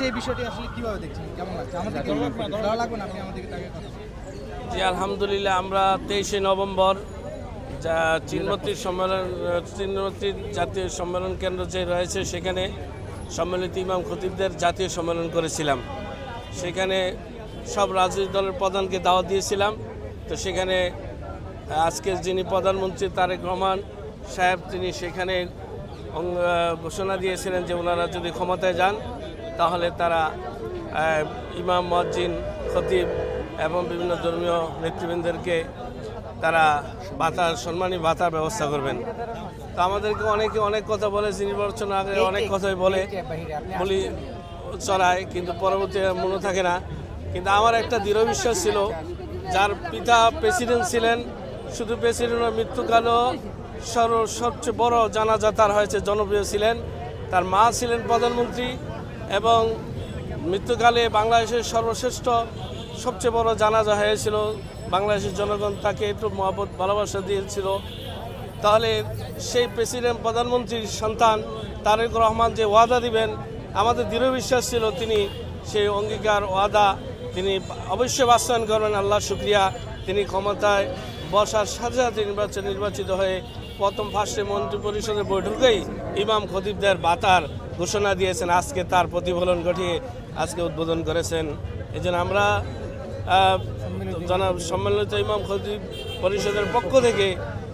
এই বিষয়টি আসলে কিভাবে দেখছেন, কেমন লাগছে? আমাদের ভালো লাগবে না, আপনি আমাদেরকে তাকে কথা বলুন। জি আলহামদুলিল্লাহ, আমরা 23শে নভেম্বর যা চিনমতি জাতীয় সম্মেলন কেন্দ্র যে রয়েছে সেখানে সম্মিলিত ইমাম খতিবদের জাতীয় সম্মেলন করেছিলাম। সেখানে সব রাজনৈতিক দলের প্রধানকে দাওয়াত দিয়েছিলাম। তো সেখানে আজকের যিনি প্রধানমন্ত্রী তারেক রহমান সাহেব তিনি সেখানে ঘোষণা দিয়েছিলেন যে ওনারা যদি ক্ষমতায় যান তাহলে তারা ইমাম মুয়াজ্জিন খতিব এবং বিভিন্ন ধর্মীয় নেতৃবৃন্দদেরকে তারা সম্মানী ভাতার ব্যবস্থা করবেন। তো আমাদেরকে অনেকে অনেক কথা বলেছে, নির্বাচন আগে অনেক কথাই বলি চড়ায়, কিন্তু পরবর্তী মনে থাকে না। কিন্তু আমার একটা দৃঢ় বিশ্বাস ছিল, যার পিতা প্রেসিডেন্ট ছিলেন, শুধু প্রেসিডেন্টের মৃত্যুকালেও সবচেয়ে বড় জানাজা তার হয়েছে, জনপ্রিয় ছিলেন। তার মা ছিলেন প্রধানমন্ত্রী এবং মৃত্যুকালে বাংলাদেশের সর্বশ্রেষ্ঠ সবচেয়ে বড় জানাজা হয়েছিল। বাংলাদেশের জনগণ তাকে একটু মহব্বত ভালোবাসা দিয়েছিল। তাহলে সেই প্রেসিডেন্ট প্রধানমন্ত্রীর সন্তান তারেক রহমান যে ওয়াদা দিবেন, আমাদের দৃঢ় বিশ্বাস ছিল তিনি সেই অঙ্গীকার ওয়াদা তিনি অবশ্যই বাস্তবায়ন করবেন। আল্লাহ শুকরিয়া, তিনি ক্ষমতায় বসার সাথে সাথে নির্বাচিত হয়ে প্রথম ফার্স্টে মন্ত্রী পরিষদের বৈঠকেই ইমাম খতিবদের ভাতার ঘোষণা দিয়েছেন। আজকে তার প্রতিফলন ঘটিয়ে আজকে উদ্বোধন করেছেন। এই জন্য আমরা জনাব সম্মিলিত ইমাম খতিব পরিষদের পক্ষ থেকে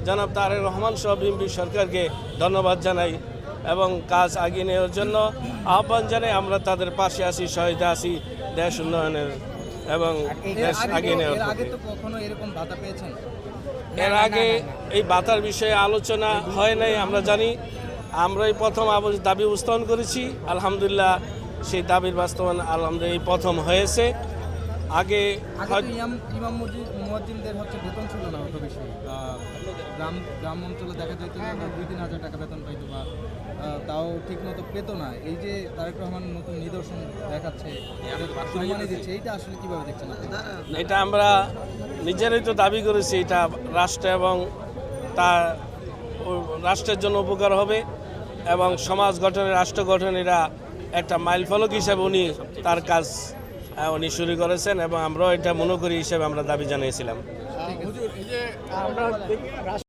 জনাব তারেক রহমান সহ বিএনপি সরকারকে ধন্যবাদ জানাই এবং কাজ এগিয়ে নেওয়ার জন্য আহ্বান জানাই। আমরা তাদের পাশে আছি, সহায়তা আছি দেশ উন্নয়নের এবং দেশ এগিয়ে নেওয়ার। এর আগে এই ভাতার বিষয়ে আলোচনা হয় নাই, আমরা জানি। আমরাই প্রথম দাবি উপস্থাপন করেছি। আলহামদুলিল্লাহ সেই দাবির বাস্তবায়ন আলহামদুলিল্লাহ এই প্রথম হয়েছে। আগে ইমাম মুয়াজ্জিনদের বেতন ছিল না অত বেশি। গ্রাম অঞ্চলে দেখা যেত যে 2-3 হাজার টাকা বেতন পাইতো, বা তাও ঠিক মতো পেতো না। এই যে তারেক রহমান নতুন নিদর্শন দেখাচ্ছে, দিচ্ছে, এইটা আসলে কিভাবে দেখছেন? এটা আমরা নিজেরাই তো দাবি করেছি, এটা রাষ্ট্র এবং তা রাষ্ট্রের জন্য উপকার হবে এবং সমাজ গঠনে রাষ্ট্র গঠনে এরা একটা মাইলফলক হিসাবে উনি তার কাজ উনি শুরু করেছেন এবং আমরাও এটা মনে করি হিসেবে আমরা দাবি জানিয়েছিলাম।